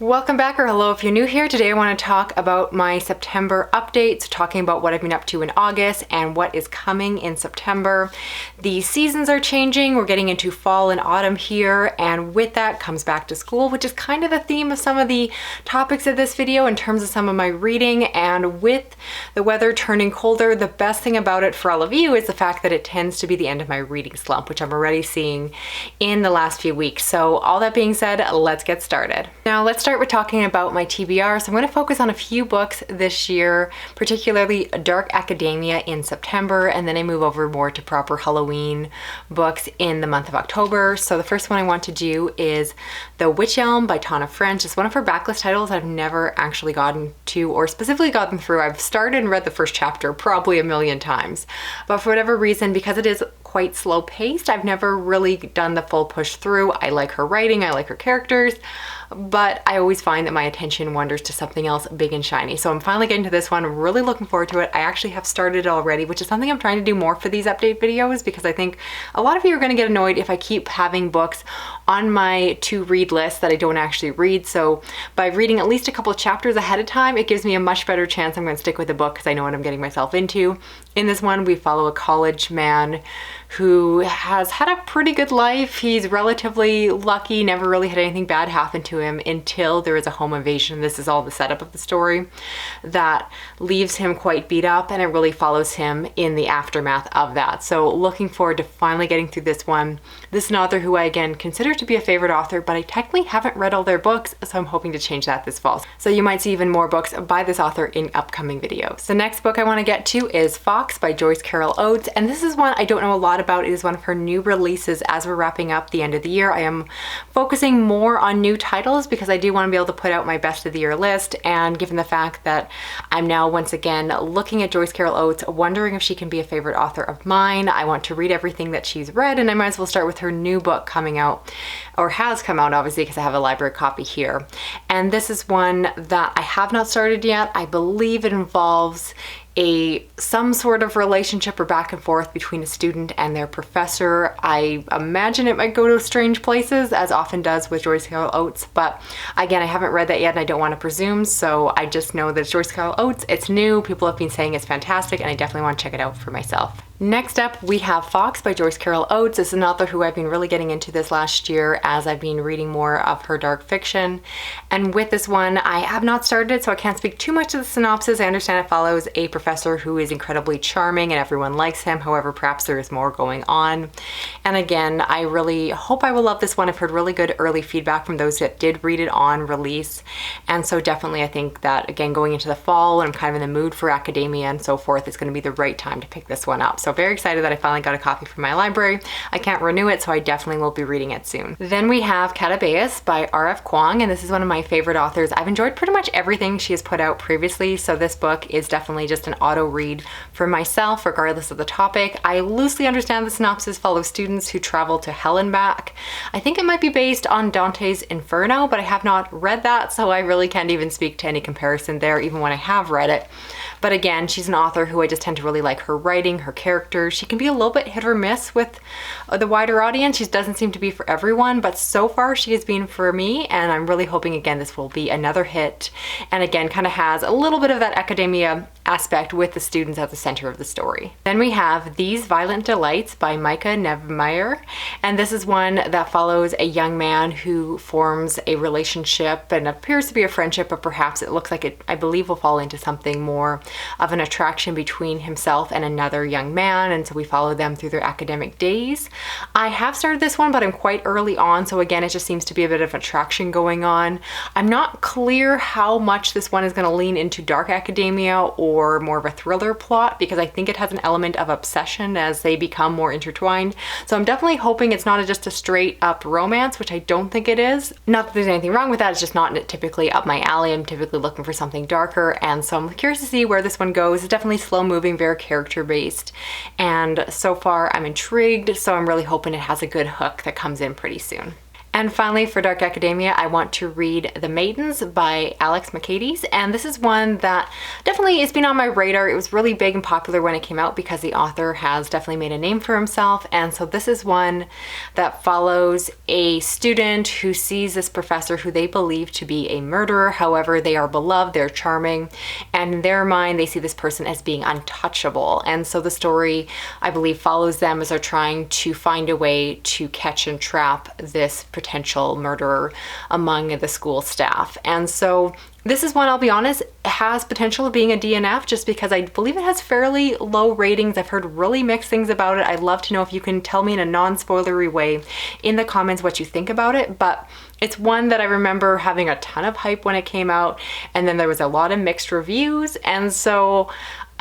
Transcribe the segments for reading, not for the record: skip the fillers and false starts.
Welcome back, or hello if you're new here. Today I want to talk about my September updates, talking about what I've been up to in August and what is coming in September. The seasons are changing. We're getting into fall and autumn here, and with that comes back to school, which is kind of the theme of some of the topics of this video in terms of some of my reading. And with the weather turning colder, the best thing about it for all of you is the fact that it tends to be the end of my reading slump, which I'm already seeing in the last few weeks. So all that being said, let's get started. Now let's start with talking about my TBR. So I'm going to focus on a few books this year, particularly Dark Academia in September, and then I move over more to proper Halloween books in the month of October. So the first one I want to do is The Witch Elm by Tana French. It's one of her backlist titles I've never actually gotten to or specifically gotten through. I've started and read the first chapter probably a million times, but for whatever reason, because it is quite slow paced, I've never really done the full push through. I like her writing, I like her characters, but I always find that my attention wanders to something else big and shiny. So I'm finally getting to this one, really looking forward to it. I actually have started already, which is something I'm trying to do more for these update videos, because I think a lot of you are going to get annoyed if I keep having books on my to read list that I don't actually read. So by reading at least a couple of chapters ahead of time, it gives me a much better chance I'm going to stick with the book because I know what I'm getting myself into. In this one, we follow a college man who has had a pretty good life. He's relatively lucky, never really had anything bad happen to him until there is a home invasion. This is all the setup of the story that leaves him quite beat up, and it really follows him in the aftermath of that. So looking forward to finally getting through this one. This is an author who I again consider to be a favorite author, but I technically haven't read all their books, so I'm hoping to change that this fall. So you might see even more books by this author in upcoming videos. The next book I want to get to is Fox by Joyce Carol Oates, and this is one I don't know a lot about. It is one of her new releases as we're wrapping up the end of the year. I am focusing more on new titles because I do want to be able to put out my best of the year list, and given the fact that I'm now once again looking at Joyce Carol Oates, wondering if she can be a favorite author of mine, I want to read everything that she's read, and I might as well start with her new book coming out, or has come out obviously because I have a library copy here. And this is one that I have not started yet. I believe it involves some sort of relationship or back and forth between a student and their professor. I imagine it might go to strange places, as often does with Joyce Carol Oates, but again, I haven't read that yet and I don't want to presume, so I just know that it's Joyce Carol Oates, it's new, people have been saying it's fantastic, and I definitely want to check it out for myself. Next up, we have Fox by Joyce Carol Oates. This is an author who I've been really getting into this last year as I've been reading more of her dark fiction. And with this one, I have not started it, so I can't speak too much to the synopsis. I understand it follows a professor who is incredibly charming and everyone likes him. However, perhaps there is more going on. And again, I really hope I will love this one. I've heard really good early feedback from those that did read it on release. And so definitely I think that, again, going into the fall, and I'm kind of in the mood for academia and so forth, it's going to be the right time to pick this one up. So very excited that I finally got a copy from my library. I can't renew it, so I definitely will be reading it soon. Then we have Catabaeus by R.F. Kuang, and this is one of my favorite authors. I've enjoyed pretty much everything she has put out previously, so this book is definitely just an auto read for myself, regardless of the topic. I loosely understand the synopsis follows students who travel to hell and back. I think it might be based on Dante's Inferno, but I have not read that, so I really can't even speak to any comparison there, even when I have read it. But again, she's an author who I just tend to really like her writing, her characters. She can be a little bit hit or miss with the wider audience. She doesn't seem to be for everyone, but so far she has been for me, and I'm really hoping again this will be another hit, and again kind of has a little bit of that academia aspect with the students at the center of the story. Then we have These Violent Delights by Micah Nevmeyer, and this is one that follows a young man who forms a relationship and appears to be a friendship, but perhaps it looks like it, I believe, will fall into something more of an attraction between himself and another young man, and so we follow them through their academic days. I have started this one, but I'm quite early on, so again, it just seems to be a bit of attraction going on. I'm not clear how much this one is going to lean into dark academia or more of a thriller plot, because I think it has an element of obsession as they become more intertwined. So I'm definitely hoping it's not just a straight up romance, which I don't think it is. Not that there's anything wrong with that, it's just not typically up my alley. I'm typically looking for something darker, and so I'm curious to see where this one goes. It's definitely slow moving, very character based, and so far I'm intrigued, so I'm really hoping it has a good hook that comes in pretty soon. And finally, for Dark Academia, I want to read The Maidens by Alex McCades. And this is one that definitely has been on my radar. It was really big and popular when it came out because the author has definitely made a name for himself. And so this is one that follows a student who sees this professor who they believe to be a murderer. However, they are beloved, they're charming, and in their mind, they see this person as being untouchable. And so the story, I believe, follows them as they're trying to find a way to catch and trap this potential murderer among the school staff. And so this is one, I'll be honest, has potential of being a DNF just because I believe it has fairly low ratings. I've heard really mixed things about it. I'd love to know if you can tell me in a non-spoilery way in the comments what you think about it, but it's one that I remember having a ton of hype when it came out, and then there was a lot of mixed reviews, and so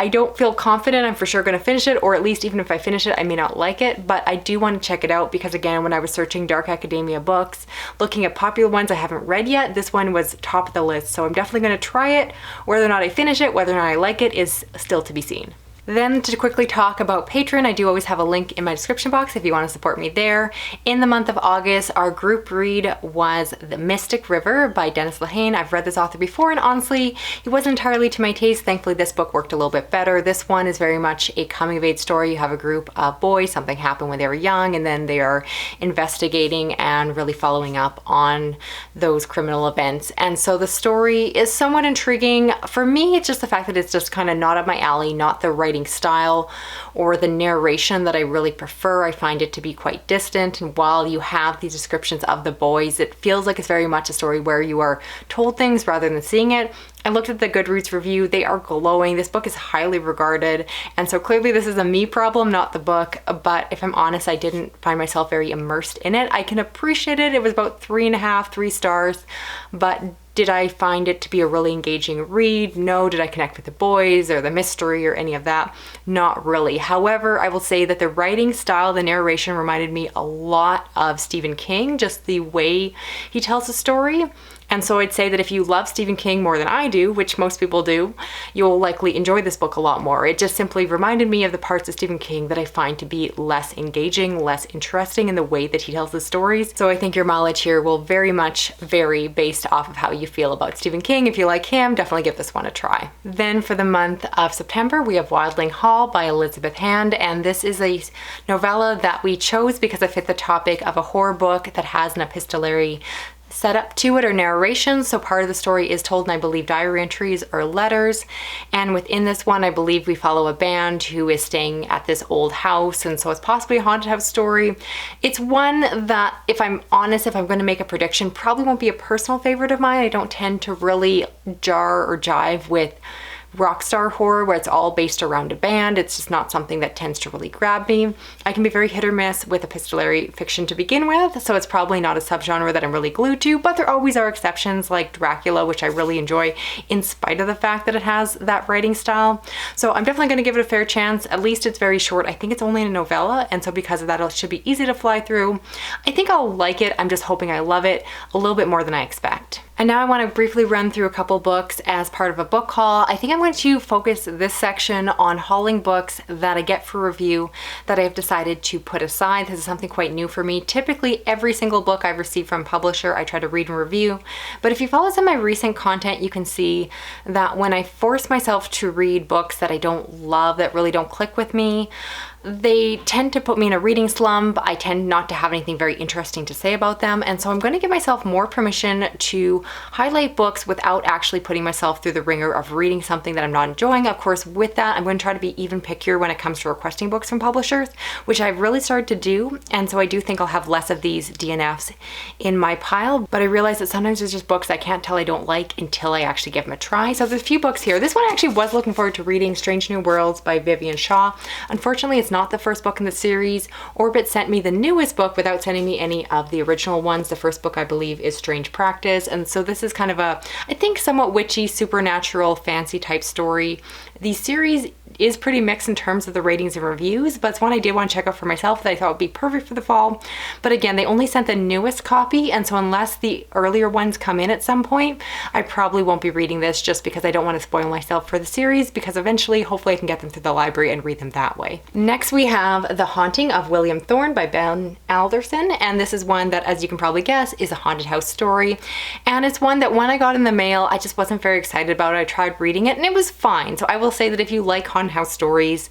I don't feel confident I'm for sure going to finish it, or at least even if I finish it, I may not like it, but I do want to check it out because, again, when I was searching Dark Academia books, looking at popular ones I haven't read yet, this one was top of the list, so I'm definitely going to try it. Whether or not I finish it, whether or not I like it is still to be seen. Then to quickly talk about Patreon, I do always have a link in my description box if you want to support me there. In the month of August, our group read was The Mystic River by Dennis Lehane. I've read this author before, and honestly, it wasn't entirely to my taste. Thankfully, this book worked a little bit better. This one is very much a coming-of-age story. You have a group of boys, something happened when they were young, and then they are investigating and really following up on those criminal events. And so the story is somewhat intriguing. For me, it's just the fact that it's just kind of not up my alley, not the writing style or the narration that I really prefer. I find it to be quite distant, and while you have these descriptions of the boys, it feels like it's very much a story where you are told things rather than seeing it. I looked at the Goodreads review. They are glowing. This book is highly regarded, and so clearly this is a me problem, not the book, but if I'm honest, I didn't find myself very immersed in it. I can appreciate it. It was about 3.5, 3 stars, but did I find it to be a really engaging read? No. Did I connect with the boys or the mystery or any of that? Not really. However, I will say that the writing style, the narration reminded me a lot of Stephen King, just the way he tells the story. And so I'd say that if you love Stephen King more than I do, which most people do, you'll likely enjoy this book a lot more. It just simply reminded me of the parts of Stephen King that I find to be less engaging, less interesting in the way that he tells the stories. So I think your mileage here will very much vary based off of how you feel about Stephen King. If you like him, definitely give this one a try. Then for the month of September, we have Wildling Hall by Elizabeth Hand, and this is a novella that we chose because it fit the topic of a horror book that has an epistolary set up to it or narration. So part of the story is told in, I believe, diary entries or letters. And within this one, I believe we follow a band who is staying at this old house. And so it's possibly a haunted house story. It's one that, if I'm honest, if I'm going to make a prediction, probably won't be a personal favorite of mine. I don't tend to really jar or jive with rock star horror where it's all based around a band. It's just not something that tends to really grab me. I can be very hit or miss with epistolary fiction to begin with, so it's probably not a subgenre that I'm really glued to, but there always are exceptions like Dracula, which I really enjoy in spite of the fact that it has that writing style. So I'm definitely going to give it a fair chance. At least it's very short. I think it's only a novella, and so because of that, it should be easy to fly through. I think I'll like it. I'm just hoping I love it a little bit more than I expect. And now I want to briefly run through a couple books as part of a book haul. I think I'm going to focus this section on hauling books that I get for review that I've decided to put aside. This is something quite new for me. Typically, every single book I've received from a publisher, I try to read and review. But if you follow some of my recent content, you can see that when I force myself to read books that I don't love, that really don't click with me, they tend to put me in a reading slump. I tend not to have anything very interesting to say about them, and so I'm going to give myself more permission to highlight books without actually putting myself through the ringer of reading something that I'm not enjoying. Of course, with that, I'm going to try to be even pickier when it comes to requesting books from publishers, which I've really started to do, and so I do think I'll have less of these DNFs in my pile, but I realize that sometimes there's just books I can't tell I don't like until I actually give them a try. So there's a few books here. This one I actually was looking forward to reading, Strange New Worlds by Vivian Shaw. Unfortunately, it's not the first book in the series. Orbit sent me the newest book without sending me any of the original ones. The first book, I believe, is Strange Practice, and so this is kind of a, I think, somewhat witchy, supernatural, fancy type story. The series is pretty mixed in terms of the ratings and reviews, but it's one I did want to check out for myself that I thought would be perfect for the fall. But again, they only sent the newest copy, and so unless the earlier ones come in at some point, I probably won't be reading this just because I don't want to spoil myself for the series, because eventually, hopefully I can get them through the library and read them that way. Next we have The Haunting of William Thorne by Ben Alderson, and this is one that, as you can probably guess, is a haunted house story. And it's one that when I got in the mail, I just wasn't very excited about it. I tried reading it and it was fine. So I will say that if you like haunted house stories,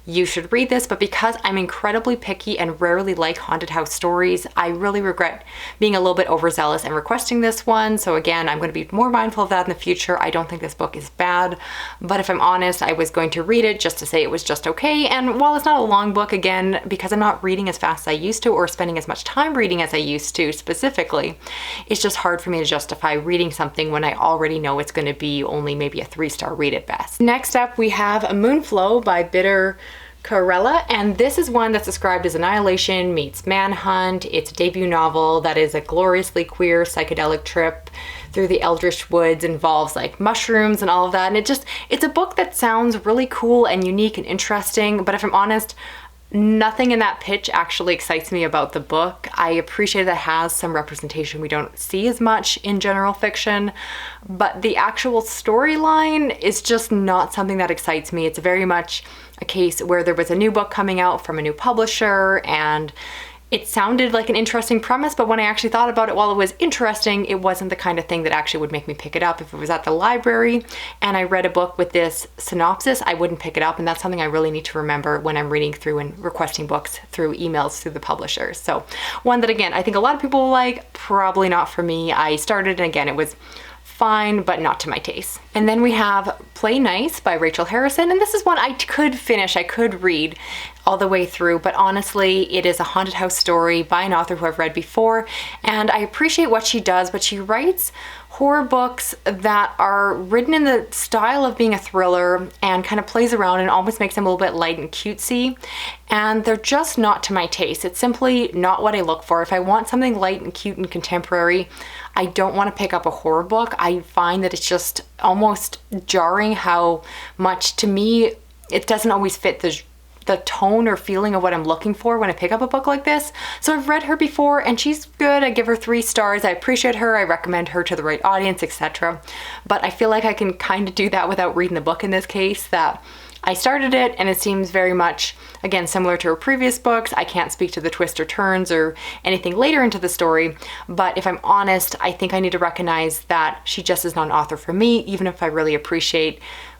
you should read this, but because I'm incredibly picky and rarely like haunted house stories, I really regret being a little bit overzealous and requesting this one. So again, I'm going to be more mindful of that in the future. I don't think this book is bad, but if I'm honest, I was going to read it just to say it was just okay. And while it's not a long book, again, because I'm not reading as fast as I used to or spending as much time reading as I used to specifically, it's just hard for me to justify reading something when I already know it's going to be only maybe a 3-star read at best. Next up, we have Moonflow by Bitter Corella, and this is one that's described as Annihilation meets Manhunt. It's a debut novel that is a gloriously queer psychedelic trip through the Eldritch Woods, involves like mushrooms and all of that, and it's a book that sounds really cool and unique and interesting, but if I'm honest, nothing in that pitch actually excites me about the book. I appreciate that it has some representation we don't see as much in general fiction, but the actual storyline is just not something that excites me. It's very much a case where there was a new book coming out from a new publisher and it sounded like an interesting premise, but when I actually thought about it, while it was interesting, it wasn't the kind of thing that actually would make me pick it up. If it was at the library and I read a book with this synopsis, I wouldn't pick it up, and that's something I really need to remember when I'm reading through and requesting books through emails through the publishers. So one that, again, I think a lot of people will like, probably not for me. I started, and again, it was fine, but not to my taste. And then we have Play Nice by Rachel Harrison, and this is one I could finish, I could read all the way through, but honestly, it is a haunted house story by an author who I've read before, and I appreciate what she does, but she writes horror books that are written in the style of being a thriller and kind of plays around and almost makes them a little bit light and cutesy, and they're just not to my taste. It's simply not what I look for. If I want something light and cute and contemporary, I don't want to pick up a horror book. I find that it's just almost jarring how much, to me, it doesn't always fit the tone or feeling of what I'm looking for when I pick up a book like this. So I've read her before and she's good. I give her 3 stars. I appreciate her. I recommend her to the right audience, etc. But I feel like I can kind of do that without reading the book in this case, that I started it and it seems very much, again, similar to her previous books. I can't speak to the twists or turns or anything later into the story, but if I'm honest, I think I need to recognize that she just is not an author for me, even if I really appreciate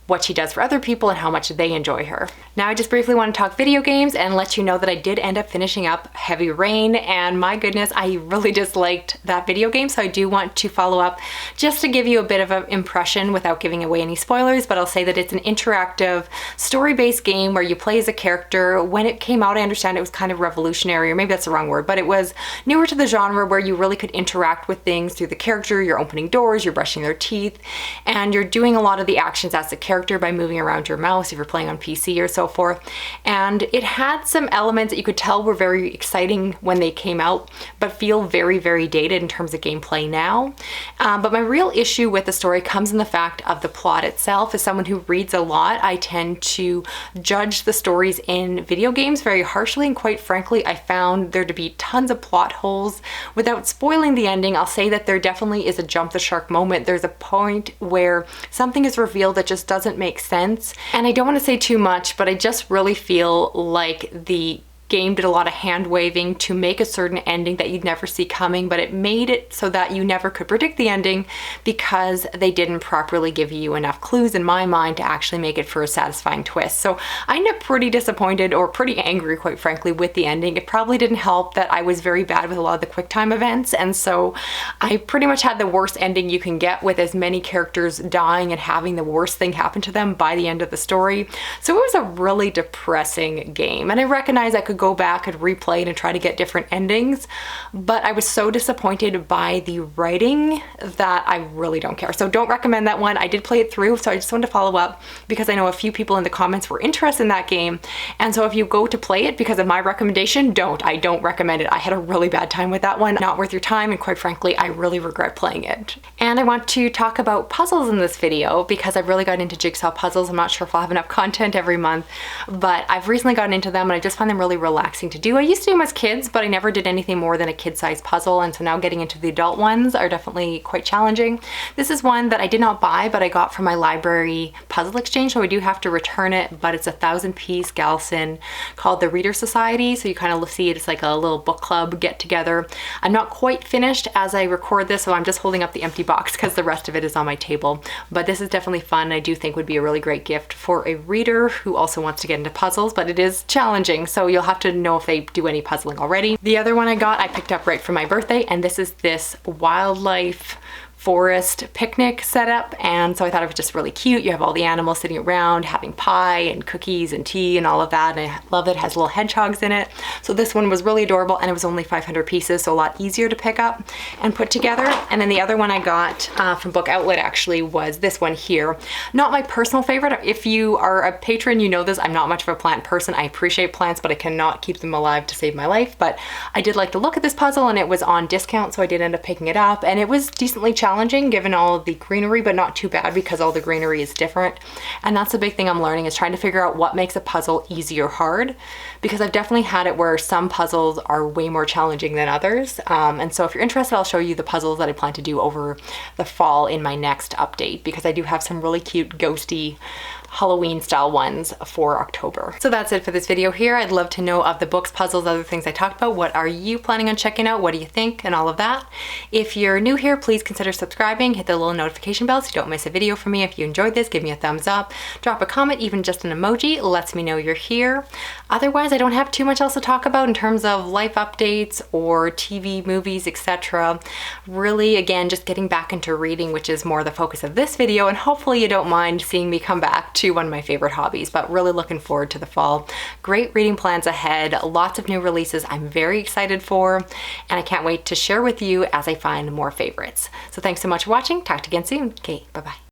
what she does for other people and how much they enjoy her. Now I just briefly want to talk video games and let you know that I did end up finishing up Heavy Rain, and my goodness, I really disliked that video game, so I do want to follow up just to give you a bit of an impression without giving away any spoilers, but I'll say that it's an interactive story-based game where you play as a character. When it came out, I understand it was kind of revolutionary, or maybe that's the wrong word, but it was newer to the genre where you really could interact with things through the character. You're opening doors, you're brushing their teeth, and you're doing a lot of the actions as the character by moving around your mouse if you're playing on PC or so forth. And it had some elements that you could tell were very exciting when they came out, but feel very, very dated in terms of gameplay now. But my real issue with the story comes in the fact of the plot itself. As someone who reads a lot, I tend to judge the stories in video games very harshly, and quite frankly, I found there to be tons of plot holes. Without spoiling the ending, I'll say that there definitely is a jump the shark moment. There's a point where something is revealed that just doesn't make sense. And I don't want to say too much, but I just really feel like the game did a lot of hand waving to make a certain ending that you'd never see coming, but it made it so that you never could predict the ending because they didn't properly give you enough clues in my mind to actually make it for a satisfying twist. So I ended up pretty disappointed, or pretty angry, quite frankly, with the ending. It probably didn't help that I was very bad with a lot of the quick time events, and so I pretty much had the worst ending you can get, with as many characters dying and having the worst thing happen to them by the end of the story. So it was a really depressing game, and I recognize I could go back and replay it and try to get different endings. But I was so disappointed by the writing that I really don't care. So don't recommend that one. I did play it through, so I just wanted to follow up because I know a few people in the comments were interested in that game. And so if you go to play it because of my recommendation, I don't recommend it. I had a really bad time with that one. Not worth your time, and quite frankly, I really regret playing it. And I want to talk about puzzles in this video because I've really gotten into Jigsaw Puzzles. I'm not sure if I'll have enough content every month, but I've recently gotten into them and I just find them really relaxing to do. I used to do them as kids, but I never did anything more than a kid-sized puzzle, and so now getting into the adult ones are definitely quite challenging. This is one that I did not buy, but I got from my library puzzle exchange, so I do have to return it, but it's a 1,000-piece Galson called the Reader Society, so you kind of see it as like a little book club get together. I'm not quite finished as I record this, so I'm just holding up the empty box because the rest of it is on my table, but this is definitely fun. I do think would be a really great gift for a reader who also wants to get into puzzles, but it is challenging, so you'll have to know if they do any puzzling already. The other one I got, I picked up right for my birthday, and this is this wildlife forest picnic setup, and so I thought it was just really cute. You have all the animals sitting around having pie and cookies and tea and all of that, and I love that it has little hedgehogs in it. So this one was really adorable, and it was only 500 pieces, so a lot easier to pick up and put together. And then the other one I got from Book Outlet actually was this one here. Not my personal favorite. If you are a patron, you know this. I'm not much of a plant person. I appreciate plants, but I cannot keep them alive to save my life. But I did like the look of this puzzle, and it was on discount, so I did end up picking it up, and it was decently challenging given all of the greenery, but not too bad because all the greenery is different. And that's the big thing I'm learning, is trying to figure out what makes a puzzle easy or hard, because I've definitely had it where some puzzles are way more challenging than others. And so if you're interested, I'll show you the puzzles that I plan to do over the fall in my next update, because I do have some really cute ghosty Halloween style ones for October. So that's it for this video here. I'd love to know of the books, puzzles, other things I talked about. What are you planning on checking out? What do you think? And all of that. If you're new here, please consider subscribing. Hit the little notification bell so you don't miss a video from me. If you enjoyed this, give me a thumbs up. Drop a comment, even just an emoji. It lets me know you're here. Otherwise, I don't have too much else to talk about in terms of life updates or TV, movies, etc. Really, again, just getting back into reading, which is more the focus of this video, and hopefully you don't mind seeing me come back to one of my favorite hobbies, but really looking forward to the fall. Great reading plans ahead, lots of new releases I'm very excited for, and I can't wait to share with you as I find more favorites. So thanks so much for watching. Talk to you again soon. Okay, bye-bye.